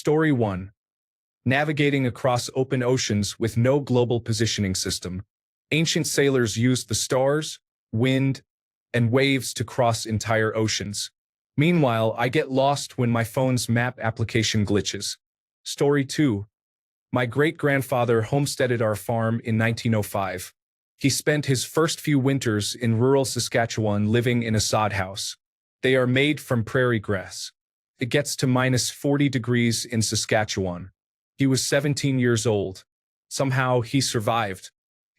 Story 1. Navigating across open oceans with no global positioning system. Ancient sailors used the stars, wind, and waves to cross entire oceans. Meanwhile, I get lost when my phone's map application glitches. Story 2. My great-grandfather homesteaded our farm in 1905. He spent his first few winters in rural Saskatchewan living in a sod house. They are made from prairie grass. It gets to -40 degrees in Saskatchewan. He was 17 years old. Somehow, he survived.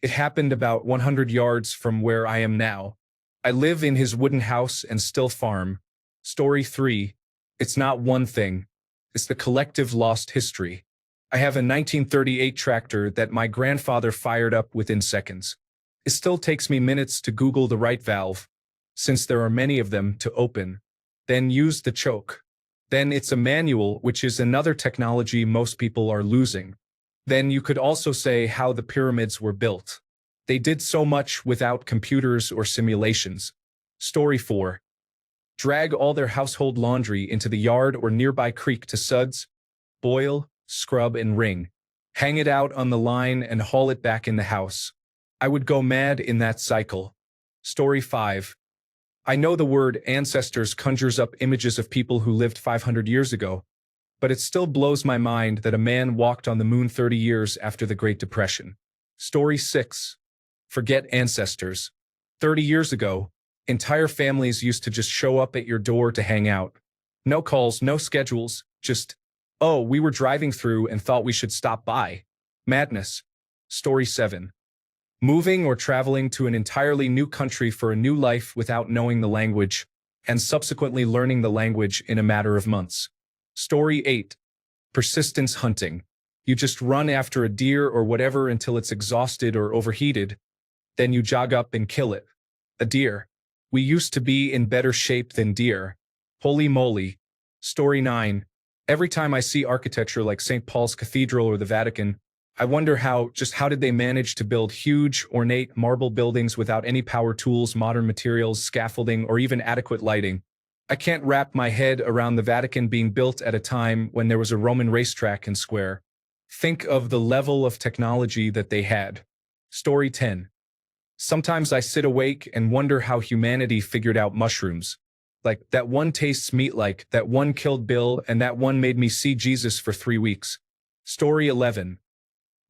It happened about 100 yards from where I am now. I live in his wooden house and still farm. Story 3. It's not one thing. It's the collective lost history. I have a 1938 tractor that my grandfather fired up within seconds. It still takes me minutes to Google the right valve, since there are many of them, to open. Then use the choke. Then it's a manual, which is another technology most people are losing. Then you could also say how the pyramids were built. They did so much without computers or simulations. Story 4. Drag all their household laundry into the yard or nearby creek to suds, boil, scrub, and wring. Hang it out on the line and haul it back in the house. I would go mad in that cycle. Story 5. I know the word ancestors conjures up images of people who lived 500 years ago, but it still blows my mind that a man walked on the moon 30 years after the Great Depression. Story 6. Forget ancestors. 30 years ago, entire families used to just show up at your door to hang out. No calls, no schedules, just, oh, we were driving through and thought we should stop by. Madness. Story 7. Moving or traveling to an entirely new country for a new life without knowing the language, and subsequently learning the language in a matter of months. Story 8. Persistence hunting. You just run after a deer or whatever until it's exhausted or overheated. Then you jog up and kill it. A deer. We used to be in better shape than deer. Holy moly. Story 9. Every time I see architecture like St. Paul's Cathedral or the Vatican, I wonder how did they manage to build huge, ornate marble buildings without any power tools, modern materials, scaffolding, or even adequate lighting. I can't wrap my head around the Vatican being built at a time when there was a Roman racetrack and square. Think of the level of technology that they had. Story 10. Sometimes I sit awake and wonder how humanity figured out mushrooms. Like, that one tastes meat-like, that one killed Bill, and that one made me see Jesus for 3 weeks. Story 11.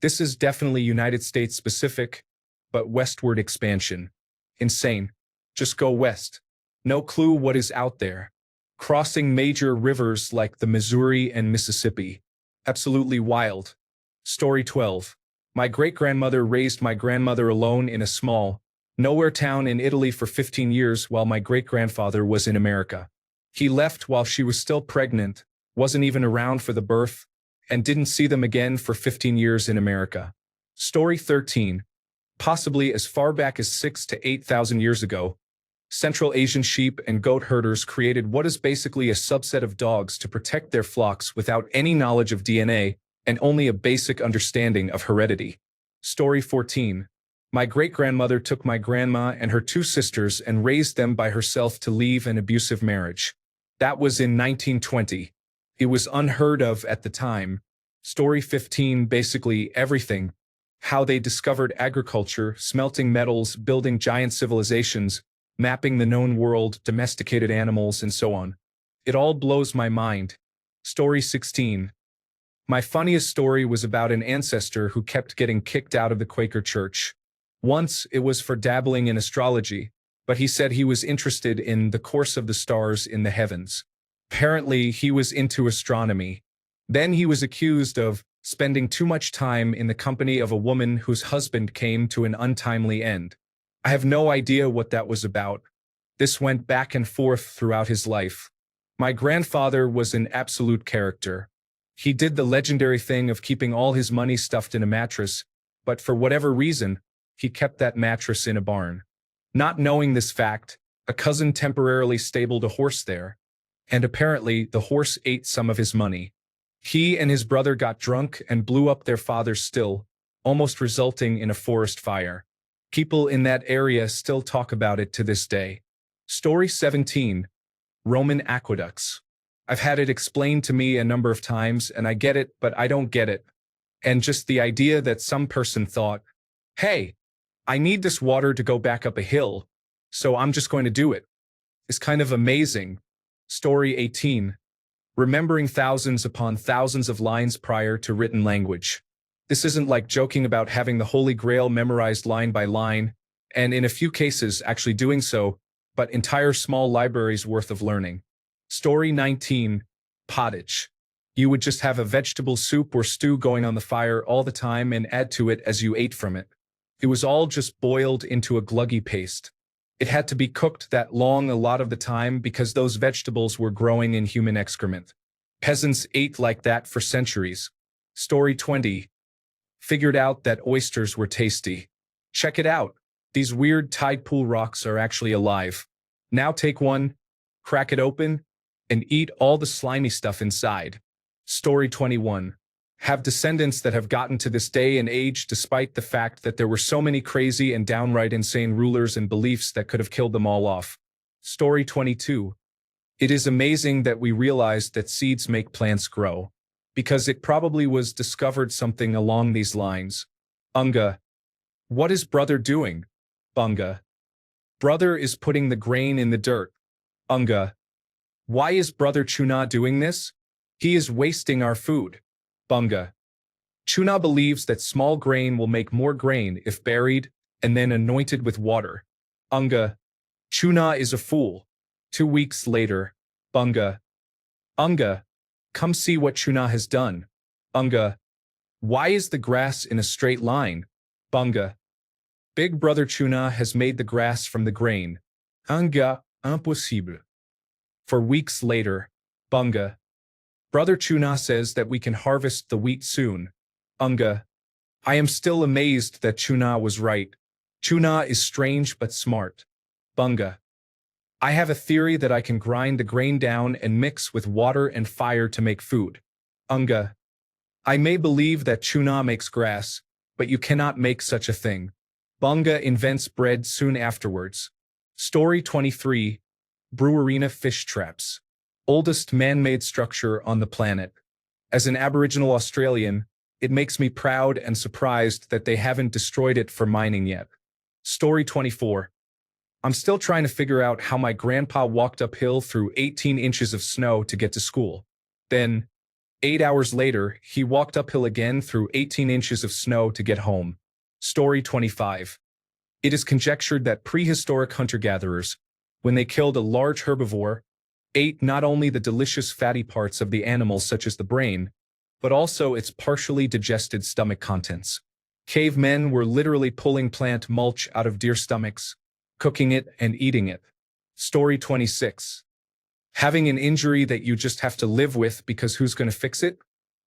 This is definitely United States specific, but westward expansion. Insane. Just go west. No clue what is out there. Crossing major rivers like the Missouri and Mississippi. Absolutely wild. Story 12. My great-grandmother raised my grandmother alone in a small, nowhere town in Italy for 15 years while my great-grandfather was in America. He left while she was still pregnant, wasn't even around for the birth, and didn't see them again for 15 years in America. Story 13. Possibly as far back as 6,000 to 8,000 years ago, Central Asian sheep and goat herders created what is basically a subset of dogs to protect their flocks without any knowledge of DNA and only a basic understanding of heredity. Story 14. My great-grandmother took my grandma and her 2 sisters and raised them by herself to leave an abusive marriage. That was in 1920. It was unheard of at the time. Story 15. Basically everything. How they discovered agriculture, smelting metals, building giant civilizations, mapping the known world, domesticated animals, and so on. It all blows my mind. Story 16. My funniest story was about an ancestor who kept getting kicked out of the Quaker church. Once, it was for dabbling in astrology, but he said he was interested in the course of the stars in the heavens. Apparently, he was into astronomy. Then he was accused of spending too much time in the company of a woman whose husband came to an untimely end. I have no idea what that was about. This went back and forth throughout his life. My grandfather was an absolute character. He did the legendary thing of keeping all his money stuffed in a mattress, but for whatever reason, he kept that mattress in a barn. Not knowing this fact, a cousin temporarily stabled a horse there, and apparently the horse ate some of his money. He and his brother got drunk and blew up their father's still, almost resulting in a forest fire. People in that area still talk about it to this day. Story 17. Roman aqueducts. I've had it explained to me a number of times, and I get it, but I don't get it. And just the idea that some person thought, hey, I need this water to go back up a hill, so I'm just going to do it, is kind of amazing. Story 18. Remembering thousands upon thousands of lines prior to written language. This isn't like joking about having the Holy Grail memorized line by line, and in a few cases actually doing so, but entire small libraries worth of learning. Story 19. Pottage. You would just have a vegetable soup or stew going on the fire all the time and add to it as you ate from it. It was all just boiled into a gluggy paste. It had to be cooked that long a lot of the time because those vegetables were growing in human excrement. Peasants ate like that for centuries. Story 20. Figured out that oysters were tasty. Check it out. These weird tide pool rocks are actually alive. Now take one, crack it open, and eat all the slimy stuff inside. Story 21. Have descendants that have gotten to this day and age despite the fact that there were so many crazy and downright insane rulers and beliefs that could have killed them all off. Story 22. It is amazing that we realized that seeds make plants grow, because it probably was discovered something along these lines. Unga. What is brother doing? Bunga. Brother is putting the grain in the dirt. Unga. Why is brother Chuna doing this? He is wasting our food. Bunga. Chuna believes that small grain will make more grain if buried and then anointed with water. Unga. Chuna is a fool. 2 weeks later. Bunga. Unga. Come see what Chuna has done. Unga. Why is the grass in a straight line? Bunga. Big brother Chuna has made the grass from the grain. Unga. Impossible. For weeks later. Bunga. Brother Chuna says that we can harvest the wheat soon. Unga. I am still amazed that Chuna was right. Chuna is strange but smart. Bunga. I have a theory that I can grind the grain down and mix with water and fire to make food. Unga. I may believe that Chuna makes grass, but you cannot make such a thing. Bunga invents bread soon afterwards. Story 23. Brewerina fish traps. Oldest man-made structure on the planet. As an Aboriginal Australian, it makes me proud and surprised that they haven't destroyed it for mining yet. Story 24. I'm still trying to figure out how my grandpa walked uphill through 18 inches of snow to get to school. Then, 8 hours later, he walked uphill again through 18 inches of snow to get home. Story 25. It is conjectured that prehistoric hunter-gatherers, when they killed a large herbivore, ate not only the delicious fatty parts of the animal such as the brain, but also its partially digested stomach contents. Cavemen were literally pulling plant mulch out of deer stomachs, cooking it and eating it. Story 26. Having an injury that you just have to live with because who's going to fix it?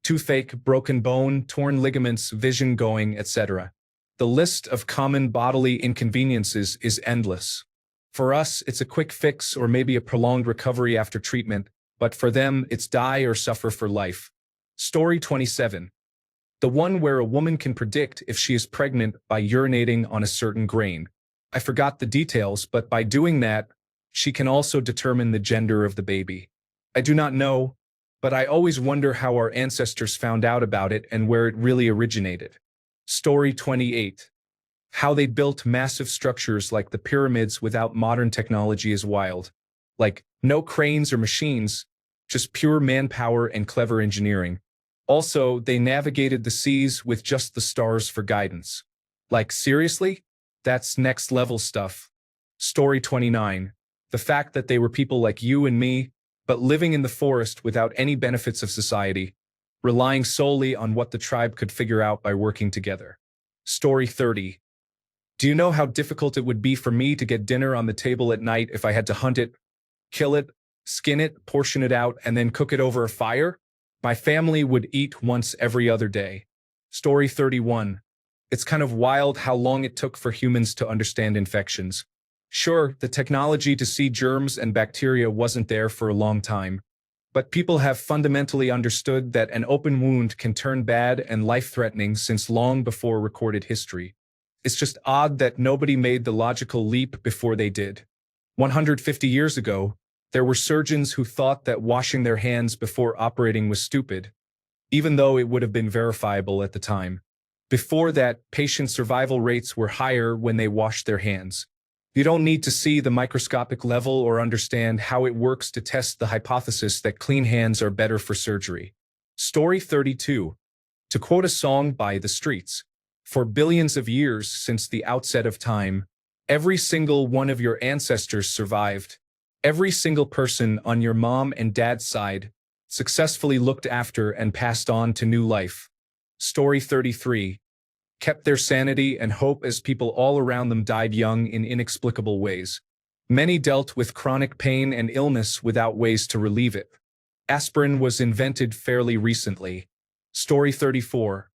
Toothache, broken bone, torn ligaments, vision going, etc. The list of common bodily inconveniences is endless. For us, it's a quick fix or maybe a prolonged recovery after treatment, but for them, it's die or suffer for life. Story 27. The one where a woman can predict if she is pregnant by urinating on a certain grain. I forgot the details, but by doing that, she can also determine the gender of the baby. I do not know, but I always wonder how our ancestors found out about it and where it really originated. Story 28. How they built massive structures like the pyramids without modern technology is wild. Like, no cranes or machines, just pure manpower and clever engineering. Also, they navigated the seas with just the stars for guidance. Like, seriously? That's next level stuff. Story 29. The fact that they were people like you and me, but living in the forest without any benefits of society, relying solely on what the tribe could figure out by working together. Story 30. Do you know how difficult it would be for me to get dinner on the table at night if I had to hunt it, kill it, skin it, portion it out, and then cook it over a fire? My family would eat once every other day. Story 31. It's kind of wild how long it took for humans to understand infections. Sure, the technology to see germs and bacteria wasn't there for a long time, but people have fundamentally understood that an open wound can turn bad and life-threatening since long before recorded history. It's just odd that nobody made the logical leap before they did. 150 years ago, There were surgeons who thought that washing their hands before operating was stupid, even though it would have been verifiable at the time. Before that, patient survival rates were higher when they washed their hands. You don't need to see the microscopic level or understand how it works to test the hypothesis that clean hands are better for surgery. Story 32. To quote a song by The Streets, for billions of years since the outset of time, every single one of your ancestors survived. Every single person on your mom and dad's side successfully looked after and passed on to new life. Story 33. Kept their sanity and hope as people all around them died young in inexplicable ways. Many dealt with chronic pain and illness without ways to relieve it. Aspirin was invented fairly recently. Story 34.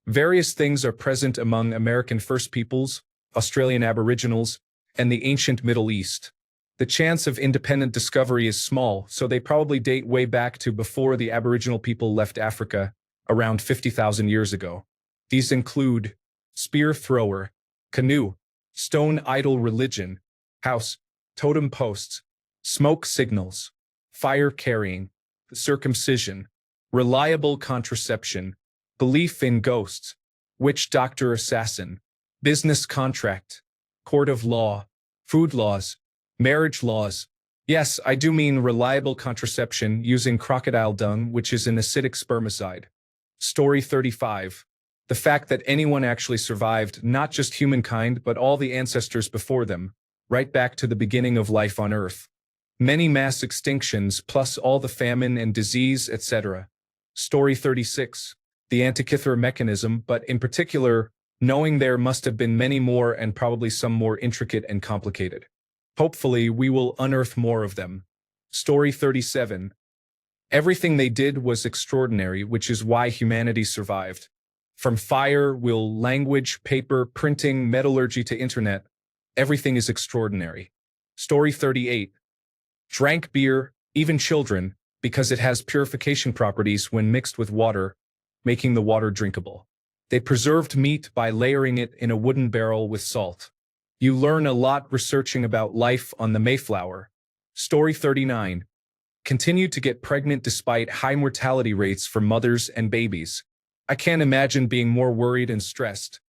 Various things are present among American First Peoples, Australian Aboriginals, and the ancient Middle East. The chance of independent discovery is small, so they probably date way back to before the Aboriginal people left Africa, around 50,000 years ago. These include spear thrower, canoe, stone idol religion, house, totem posts, smoke signals, fire carrying, circumcision, reliable contraception, belief in ghosts, witch doctor assassin, business contract, court of law, food laws, marriage laws. Yes, I do mean reliable contraception using crocodile dung, which is an acidic spermicide. Story 35. The fact that anyone actually survived, not just humankind, but all the ancestors before them, right back to the beginning of life on Earth. Many mass extinctions, plus all the famine and disease, etc. Story 36. The Antikythera mechanism, but in particular, knowing there must have been many more and probably some more intricate and complicated. Hopefully, we will unearth more of them. Story 37. Everything they did was extraordinary, which is why humanity survived. From fire, will, language, paper, printing, metallurgy to internet, everything is extraordinary. Story 38. Drank beer, even children, because it has purification properties when mixed with water, making the water drinkable. They preserved meat by layering it in a wooden barrel with salt. You learn a lot researching about life on the Mayflower. Story 39. Continued to get pregnant despite high mortality rates for mothers and babies. I can't imagine being more worried and stressed,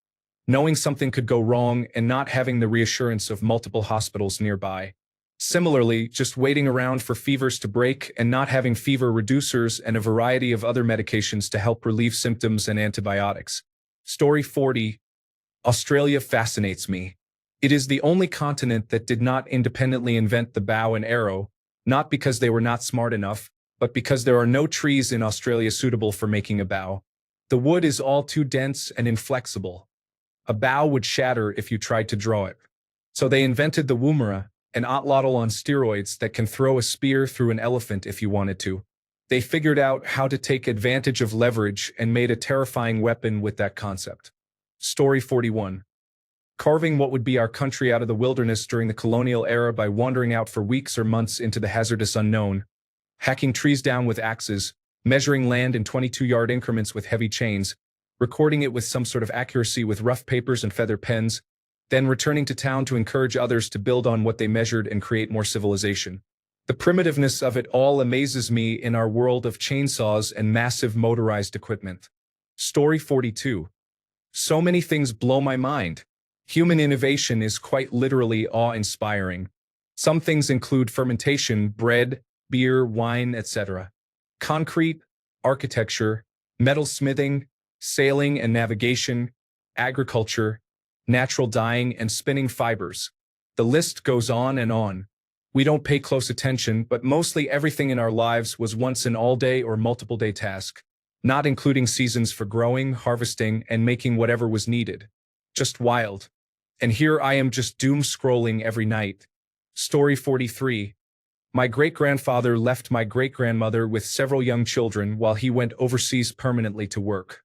knowing something could go wrong and not having the reassurance of multiple hospitals nearby. Similarly, just waiting around for fevers to break and not having fever reducers and a variety of other medications to help relieve symptoms and antibiotics. Story 40. Australia fascinates me. It is the only continent that did not independently invent the bow and arrow, not because they were not smart enough, but because there are no trees in Australia suitable for making a bow. The wood is all too dense and inflexible. A bow would shatter if you tried to draw it. So they invented the woomera, an otlotl on steroids that can throw a spear through an elephant if you wanted to. They figured out how to take advantage of leverage and made a terrifying weapon with that concept. Story 41. Carving what would be our country out of the wilderness during the colonial era by wandering out for weeks or months into the hazardous unknown, hacking trees down with axes, measuring land in 22-yard increments with heavy chains, recording it with some sort of accuracy with rough papers and feather pens, then returning to town to encourage others to build on what they measured and create more civilization. The primitiveness of it all amazes me in our world of chainsaws and massive motorized equipment. Story 42. So many things blow my mind. Human innovation is quite literally awe-inspiring. Some things include fermentation, bread, beer, wine, etc. Concrete, architecture, metalsmithing, sailing and navigation, agriculture, natural dyeing and spinning fibers. The list goes on and on. We don't pay close attention, but mostly everything in our lives was once an all-day or multiple-day task, not including seasons for growing, harvesting, and making whatever was needed. Just wild. And here I am just doom-scrolling every night. Story 43. My great-grandfather left my great-grandmother with several young children while he went overseas permanently to work.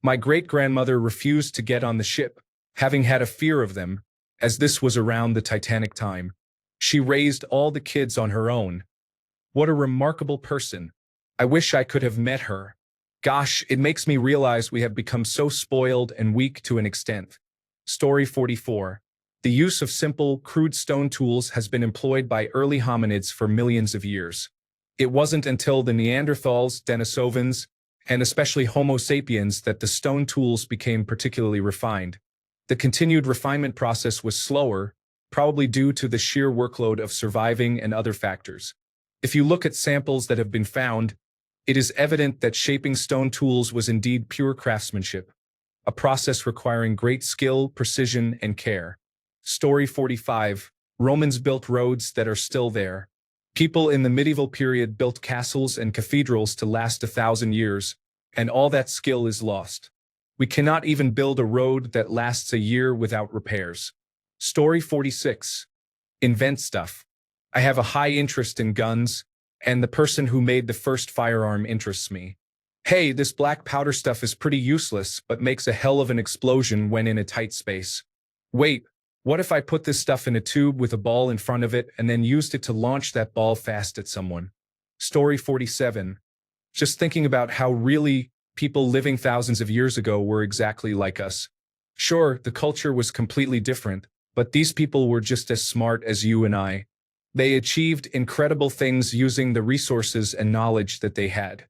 My great-grandmother refused to get on the ship, having had a fear of them, as this was around the Titanic time. She raised all the kids on her own. What a remarkable person. I wish I could have met her. Gosh, it makes me realize we have become so spoiled and weak to an extent. Story 44. The use of simple, crude stone tools has been employed by early hominids for millions of years. It wasn't until the Neanderthals, Denisovans, and especially Homo sapiens that the stone tools became particularly refined. The continued refinement process was slower, probably due to the sheer workload of surviving and other factors. If you look at samples that have been found, it is evident that shaping stone tools was indeed pure craftsmanship, a process requiring great skill, precision, and care. Story 45. Romans built roads that are still there. People in the medieval period built castles and cathedrals to last 1,000 years, and all that skill is lost. We cannot even build a road that lasts a year without repairs. Story 46. Invent stuff. I have a high interest in guns, and the person who made the first firearm interests me. Hey, this black powder stuff is pretty useless, but makes a hell of an explosion when in a tight space. Wait, what if I put this stuff in a tube with a ball in front of it and then used it to launch that ball fast at someone? Story 47. Just thinking about how really people living thousands of years ago were exactly like us. Sure, the culture was completely different, but these people were just as smart as you and I. They achieved incredible things using the resources and knowledge that they had.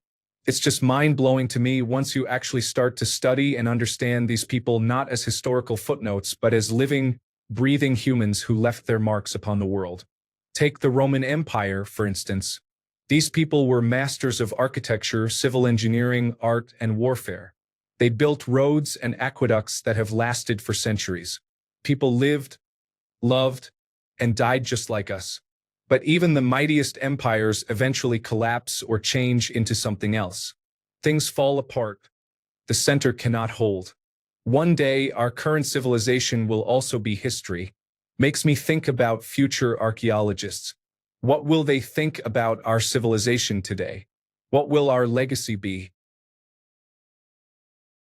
It's just mind-blowing to me once you actually start to study and understand these people not as historical footnotes, but as living, breathing humans who left their marks upon the world. Take the Roman Empire, for instance. These people were masters of architecture, civil engineering, art, and warfare. They built roads and aqueducts that have lasted for centuries. People lived, loved, and died just like us. But even the mightiest empires eventually collapse or change into something else. Things fall apart. The center cannot hold. One day, our current civilization will also be history. Makes me think about future archaeologists. What will they think about our civilization today? What will our legacy be?